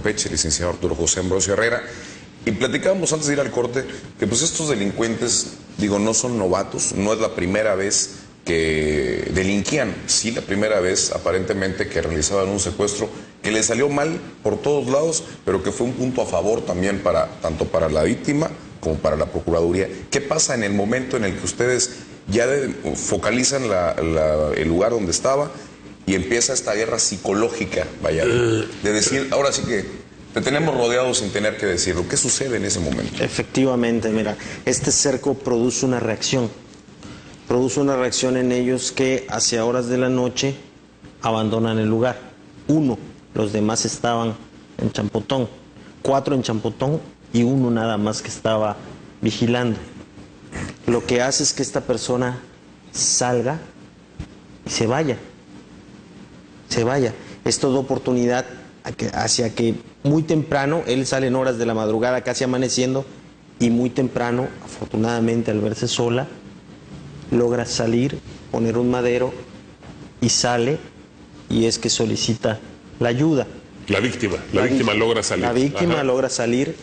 Campeche, el licenciado Arturo José Ambrosio Herrera, y platicábamos antes de ir al corte que pues estos delincuentes, digo, no son novatos, no es la primera vez que delinquían, sí la primera vez aparentemente que realizaban un secuestro que les salió mal por todos lados, pero que fue un punto a favor también tanto para la víctima como para la Procuraduría. ¿Qué pasa en el momento en el que ustedes ya focalizan el lugar donde estaba y empieza esta guerra psicológica, vaya, de decir, ahora sí que te tenemos rodeados sin tener que decirlo? ¿Qué sucede en ese momento? Efectivamente, mira, este cerco produce una reacción en ellos que hacia horas de la noche abandonan el lugar. Uno, los demás estaban en Champotón, 4 en Champotón y uno nada más que estaba vigilando. Lo que hace es que esta persona salga y se vaya. Esto da oportunidad hacia que muy temprano, él sale en horas de la madrugada, casi amaneciendo, y muy temprano, afortunadamente al verse sola, logra salir, poner un madero y sale, y es que solicita la ayuda. La víctima logra salir. La víctima logra salir,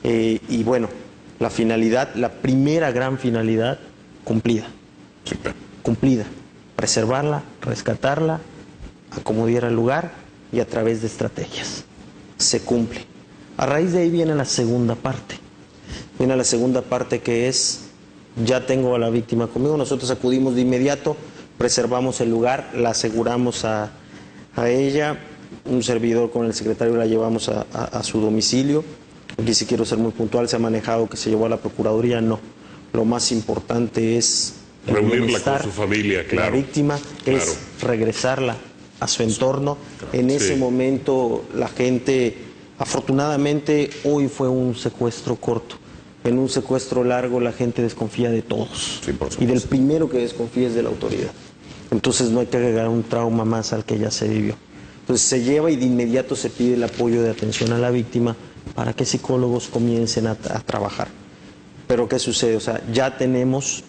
y bueno, la finalidad, la primera gran finalidad, cumplida. Sí, claro. Cumplida. Preservarla, rescatarla, acomodar el lugar y a través de estrategias. Se cumple. A raíz de ahí viene la segunda parte. Viene la segunda parte, que es, ya tengo a la víctima conmigo, nosotros acudimos de inmediato, preservamos el lugar, la aseguramos a ella, un servidor con el secretario la llevamos a su domicilio. Aquí sí quiero ser muy puntual, se ha manejado que se llevó a la Procuraduría, no. Lo más importante es reunirla con su familia, claro. La víctima, claro, es regresarla a su entorno. En ese momento la gente, afortunadamente hoy fue un secuestro corto. En un secuestro largo la gente desconfía de todos. Sí, por supuesto. Y del primero que desconfía es de la autoridad. Entonces no hay que agregar un trauma más al que ya se vivió. Entonces se lleva y de inmediato se pide el apoyo de atención a la víctima para que psicólogos comiencen a trabajar. Pero ¿qué sucede? O sea, ya tenemos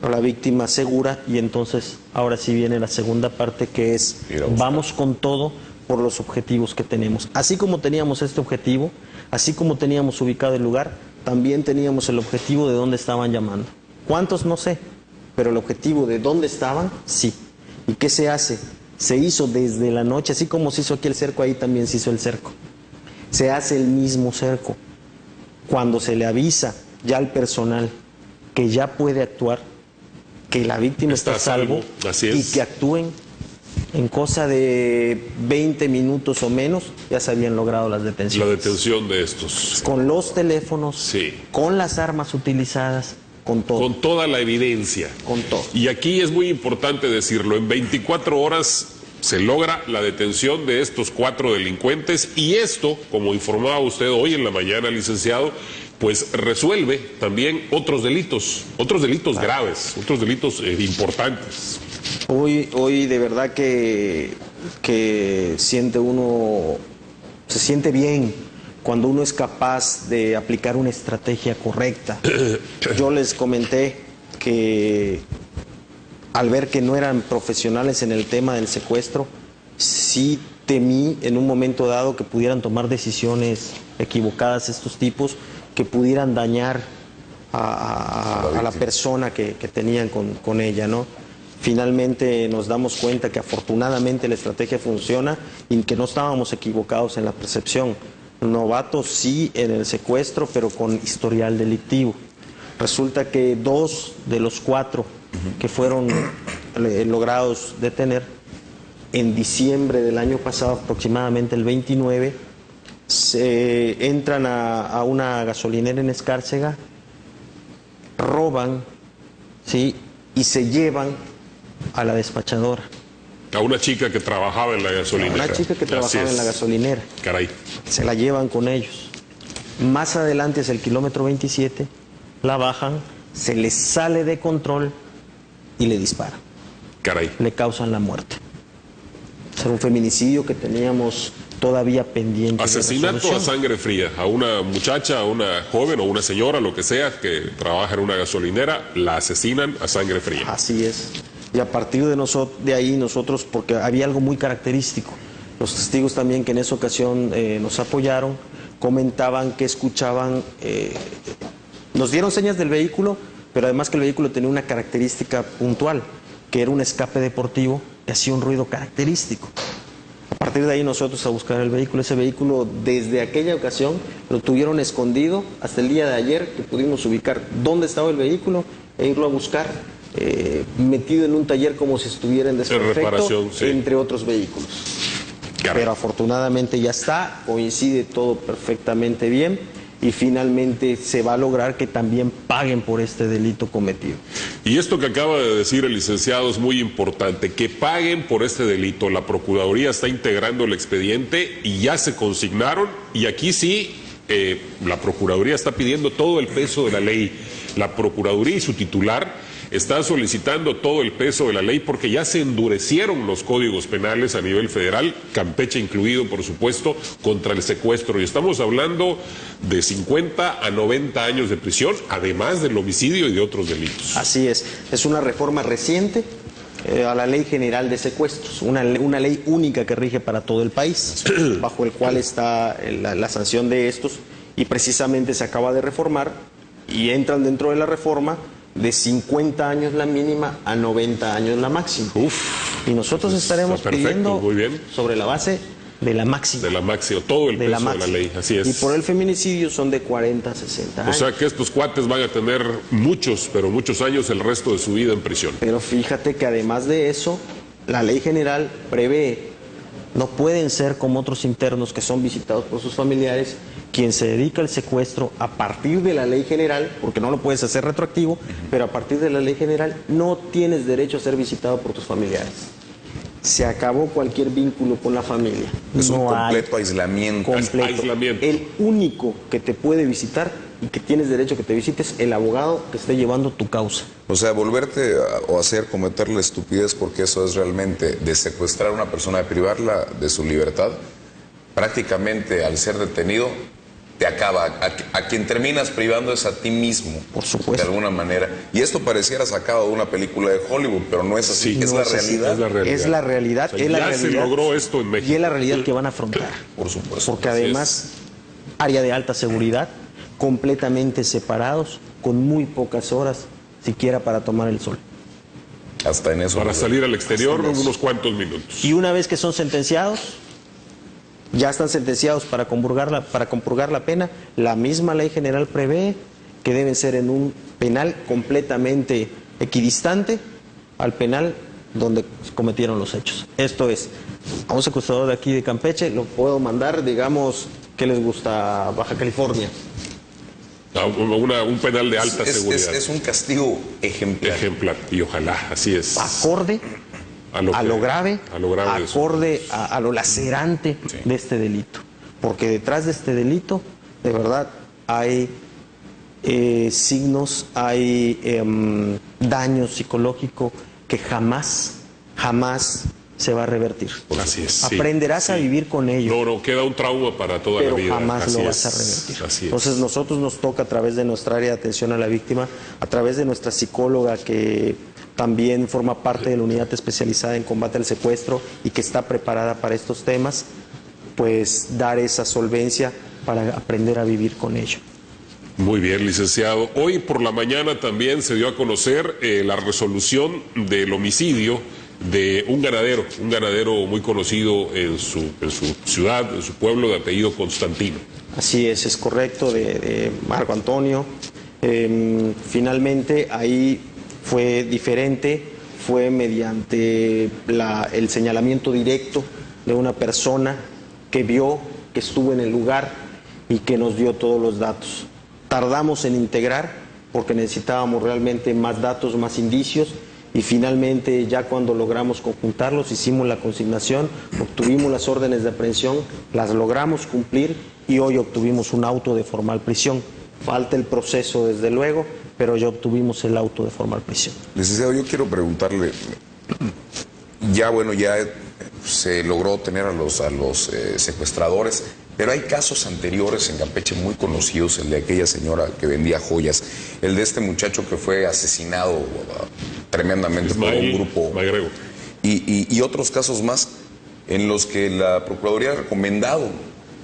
a la víctima segura, y entonces ahora sí viene la segunda parte, que es vamos con todo por los objetivos que tenemos. Así como teníamos este objetivo, así como teníamos ubicado el lugar, también teníamos el objetivo de dónde estaban llamando. ¿Cuántos? No sé, pero el objetivo de dónde estaban, sí. ¿Y qué se hace? Se hizo desde la noche, así como se hizo aquí el cerco, ahí también se hizo el cerco. Se hace el mismo cerco. Cuando se le avisa ya al personal que ya puede actuar, que la víctima está a salvo, y que actúen en cosa de 20 minutos o menos, ya se habían logrado las detenciones. La detención de estos. Con los teléfonos, sí, con las armas utilizadas, con todo. Con toda la evidencia. Con todo. Y aquí es muy importante decirlo, en 24 horas se logra la detención de estos 4 delincuentes, y esto, como informaba usted hoy en la mañana, licenciado, pues resuelve también otros delitos graves, otros delitos importantes. Hoy de verdad que siente uno, se siente bien cuando uno es capaz de aplicar una estrategia correcta. Yo les comenté que al ver que no eran profesionales en el tema del secuestro, sí temí en un momento dado que pudieran tomar decisiones equivocadas estos tipos, que pudieran dañar a la persona que tenían con ella, ¿no? Finalmente nos damos cuenta que afortunadamente la estrategia funciona y que no estábamos equivocados en la percepción. Novatos sí en el secuestro, pero con historial delictivo. Resulta que 2 de los 4 que fueron logrados detener, en diciembre del año pasado, aproximadamente el 29, se entran a una gasolinera en Escárcega, roban, ¿sí?, y se llevan a la despachadora. A una chica que trabajaba en la gasolinera. Una chica que trabajaba en la gasolinera. Caray. Se la llevan con ellos. Más adelante, es el kilómetro 27, la bajan, se les sale de control y le disparan. Caray. Le causan la muerte. Era un feminicidio que teníamos todavía pendiente. Asesinato a sangre fría, a una muchacha, a una joven o una señora, lo que sea, que trabaja en una gasolinera, la asesinan a sangre fría. Así es. Y a partir de ahí nosotros, porque había algo muy característico, Los testigos también que en esa ocasión nos apoyaron, comentaban que escuchaban, nos dieron señas del vehículo, pero además que el vehículo tenía una característica puntual, que era un escape deportivo que hacía un ruido característico. A partir de ahí nosotros a buscar el vehículo. Ese vehículo desde aquella ocasión lo tuvieron escondido hasta el día de ayer que pudimos ubicar dónde estaba el vehículo e irlo a buscar, metido en un taller como si estuviera en desperfecto, sí, entre otros vehículos. Pero afortunadamente ya está, coincide todo perfectamente bien y finalmente se va a lograr que también paguen por este delito cometido. Y esto que acaba de decir el licenciado es muy importante, que paguen por este delito. La Procuraduría está integrando el expediente y ya se consignaron, y aquí sí, la Procuraduría está pidiendo todo el peso de la ley. La Procuraduría y su titular está solicitando todo el peso de la ley porque ya se endurecieron los códigos penales a nivel federal, Campeche incluido, por supuesto, contra el secuestro. Y estamos hablando de 50 a 90 años de prisión, además del homicidio y de otros delitos. Así es una reforma reciente a la Ley General de Secuestros, una ley única que rige para todo el país, bajo el cual está la sanción de estos, y precisamente se acaba de reformar y entran dentro de la reforma de 50 años la mínima a 90 años la máxima. Uf, y nosotros estaremos pidiendo muy bien, sobre la base de la máxima. De la máxima, todo el peso de la ley, así es. Y por el feminicidio son de 40 a 60 años. O sea que estos cuates van a tener muchos, pero muchos años el resto de su vida en prisión. Pero fíjate que además de eso, la ley general prevé, no pueden ser como otros internos que son visitados por sus familiares, quien se dedica al secuestro a partir de la ley general, porque no lo puedes hacer retroactivo, pero a partir de la ley general no tienes derecho a ser visitado por tus familiares. Se acabó cualquier vínculo con la familia. Es un No completo hay aislamiento. completo. Aislamiento. El único que te puede visitar y que tienes derecho a que te visites, el abogado que esté llevando tu causa. O sea, volverte o hacer cometer la estupidez, porque eso es realmente de secuestrar a una persona, de privarla de su libertad, prácticamente al ser detenido te acaba. A quien terminas privando es a ti mismo. Por supuesto. De alguna manera. Y esto pareciera sacado de una película de Hollywood, pero no es así. Sí, es, no la es así, realidad. es la realidad. Es la realidad. O sea, es la ya realidad. se logró esto en México. Y es la realidad que van a afrontar. Por supuesto. Porque además, área de alta seguridad, completamente separados, con muy pocas horas, siquiera para tomar el sol. Hasta en eso. Para salir al exterior Hasta en eso. unos cuantos minutos. Y una vez que son sentenciados, ya están sentenciados para compurgar la pena, la misma ley general prevé que deben ser en un penal completamente equidistante al penal donde cometieron los hechos. Esto es, a un secuestrador de aquí de Campeche lo puedo mandar, digamos, ¿qué les gusta? Baja California. Un penal de alta seguridad. Es un castigo ejemplar. Ejemplar, y ojalá, así es. Acorde a lo grave, de eso. acorde a lo lacerante de este delito. Porque detrás de este delito, de verdad, hay signos, hay daño psicológico que jamás se va a revertir. Así es. Aprenderás a vivir con ello. No, queda un trauma para toda pero la vida. jamás Así lo es. vas a revertir. Así es. Entonces nosotros nos toca a través de nuestra área de atención a la víctima, a través de nuestra psicóloga que también forma parte de la unidad especializada en combate al secuestro y que está preparada para estos temas, pues dar esa solvencia para aprender a vivir con ello. Muy bien, licenciado. Hoy por la mañana también se dio a conocer la resolución del homicidio de un ganadero muy conocido en su ciudad, en su pueblo, de apellido Constantino. Así es correcto, de Marco Antonio. Finalmente ahí fue diferente, fue mediante el señalamiento directo de una persona que vio, que estuvo en el lugar y que nos dio todos los datos. Tardamos en integrar porque necesitábamos realmente más datos, más indicios, y finalmente ya cuando logramos conjuntarlos hicimos la consignación, obtuvimos las órdenes de aprehensión, las logramos cumplir y hoy obtuvimos un auto de formal prisión. Falta el proceso desde luego, pero ya obtuvimos el auto de formal prisión. Licenciado, yo quiero preguntarle, ya se logró tener a los secuestradores, pero hay casos anteriores en Campeche muy conocidos, el de aquella señora que vendía joyas, el de este muchacho que fue asesinado tremendamente por un grupo, Magrego. y otros casos más. en los que la Procuraduría ha recomendado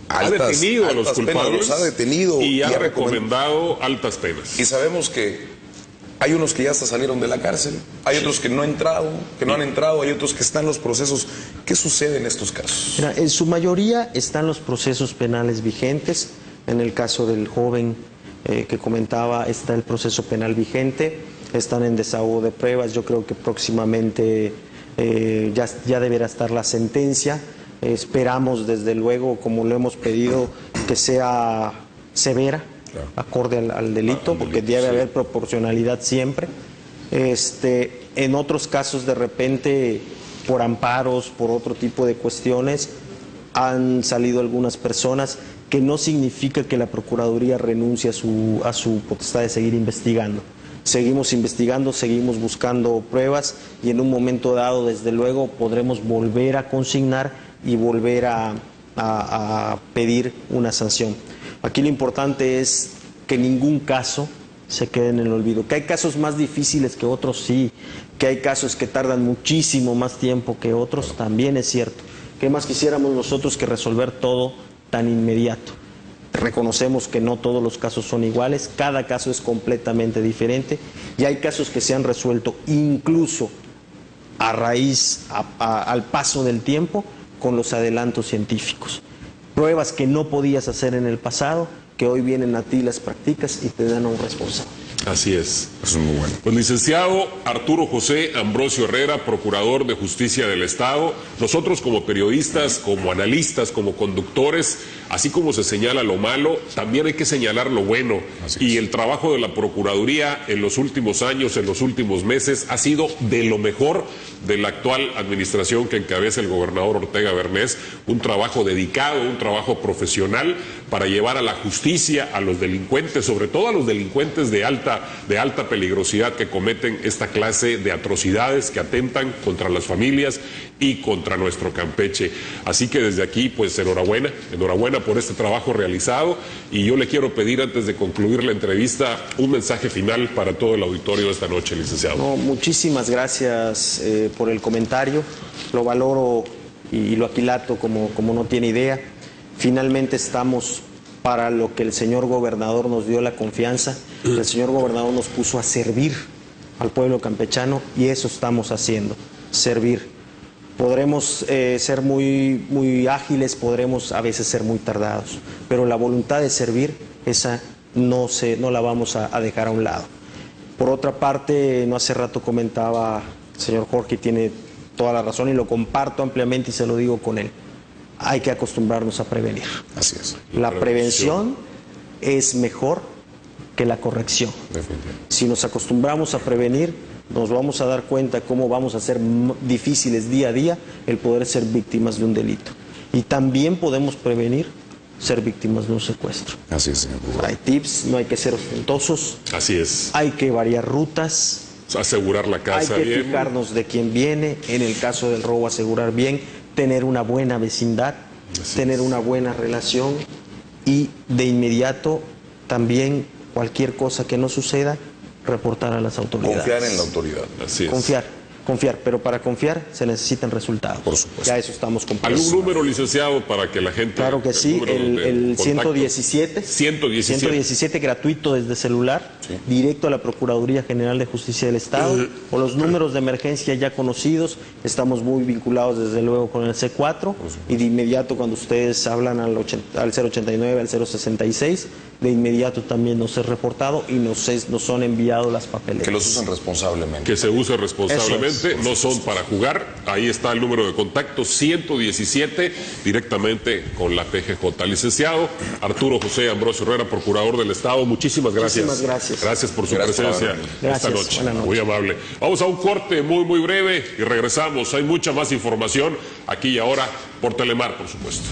ha detenido a los altas penas, culpables los ha detenido y ha recomendado altas penas. Y sabemos que hay unos que ya hasta salieron de la cárcel, hay otros que no han entrado, hay otros que están en los procesos. ¿Qué sucede en estos casos? Mira, en su mayoría están los procesos penales vigentes. En el caso del joven que comentaba, está el proceso penal vigente, están en desahogo de pruebas. Yo creo que próximamente ya deberá estar la sentencia. Esperamos, desde luego, como lo hemos pedido, que sea severa, claro, acorde al delito, porque debe haber proporcionalidad siempre. En otros casos, de repente, por amparos, por otro tipo de cuestiones, han salido algunas personas, que no significa que la Procuraduría renuncie a su potestad de seguir investigando. Seguimos investigando, seguimos buscando pruebas y en un momento dado, desde luego, podremos volver a consignar y volver a pedir una sanción. Aquí lo importante es que ningún caso se quede en el olvido. Que hay casos más difíciles que otros, sí. Que hay casos que tardan muchísimo más tiempo que otros, también es cierto. ¿Qué más quisiéramos nosotros que resolver todo tan inmediato? Reconocemos que no todos los casos son iguales, cada caso es completamente diferente y hay casos que se han resuelto incluso a raíz, al paso del tiempo, con los adelantos científicos. Pruebas que no podías hacer en el pasado, que hoy vienen a ti, las practicas y te dan a un responsable. Así es. Eso es muy bueno. Pues licenciado Arturo José Ambrosio Herrera, Procurador de Justicia del Estado, nosotros como periodistas, como analistas, como conductores, así como se señala lo malo, también hay que señalar lo bueno. Y el trabajo de la Procuraduría en los últimos años, en los últimos meses, ha sido de lo mejor de la actual administración que encabeza el gobernador Ortega Bernés, un trabajo dedicado, un trabajo profesional para llevar a la justicia a los delincuentes, sobre todo a los delincuentes de alta peligrosidad que cometen esta clase de atrocidades que atentan contra las familias y contra nuestro Campeche. Así que desde aquí, pues enhorabuena por este trabajo realizado y yo le quiero pedir, antes de concluir la entrevista, un mensaje final para todo el auditorio de esta noche, licenciado. No, muchísimas gracias por el comentario, lo valoro y lo aquilato como no tiene idea. Finalmente estamos para lo que el señor gobernador nos dio la confianza. El señor gobernador nos puso a servir al pueblo campechano y eso estamos haciendo, servir. Podremos ser muy ágiles, podremos a veces ser muy tardados, pero la voluntad de servir, esa no la vamos a dejar a un lado. Por otra parte, no hace rato comentaba el señor Jorge, tiene toda la razón y lo comparto ampliamente y se lo digo con él. Hay que acostumbrarnos a prevenir. Así es. La prevención es mejor que la corrección. Si nos acostumbramos a prevenir, nos vamos a dar cuenta cómo vamos a ser difíciles día a día el poder ser víctimas de un delito. Y también podemos prevenir ser víctimas de un secuestro. Así es, señor. Hay tips, no hay que ser ostentosos. Así es. Hay que variar rutas. Asegurar la casa bien. Hay que bien. fijarnos de quién viene. En el caso del robo, asegurar bien. Tener una buena vecindad. Tener una buena relación. Y de inmediato también cualquier cosa que no suceda, reportar a las autoridades. Confiar en la autoridad. Así es. Confiar, pero para confiar se necesitan resultados. Por supuesto. Ya eso estamos compartiendo. ¿Algún número, licenciado, para que la gente... Claro que sí, el 117. 117 gratuito desde celular, sí, directo a la Procuraduría General de Justicia del Estado, o los números de emergencia ya conocidos. Estamos muy vinculados desde luego con el C4 y de inmediato cuando ustedes hablan al 089, al 066, de inmediato también nos es reportado y nos son enviados las papeletas. Que los usen responsablemente. Que se use responsablemente, no son para jugar. Ahí está el número de contacto, 117, directamente con la PGJ. Licenciado Arturo José Ambrosio Herrera, Procurador del Estado, muchísimas gracias. Muchísimas gracias. Gracias por su presencia esta noche. Buenas noches. Muy amable. Vamos a un corte muy breve y regresamos. Hay mucha más información aquí y ahora por Telemar, por supuesto.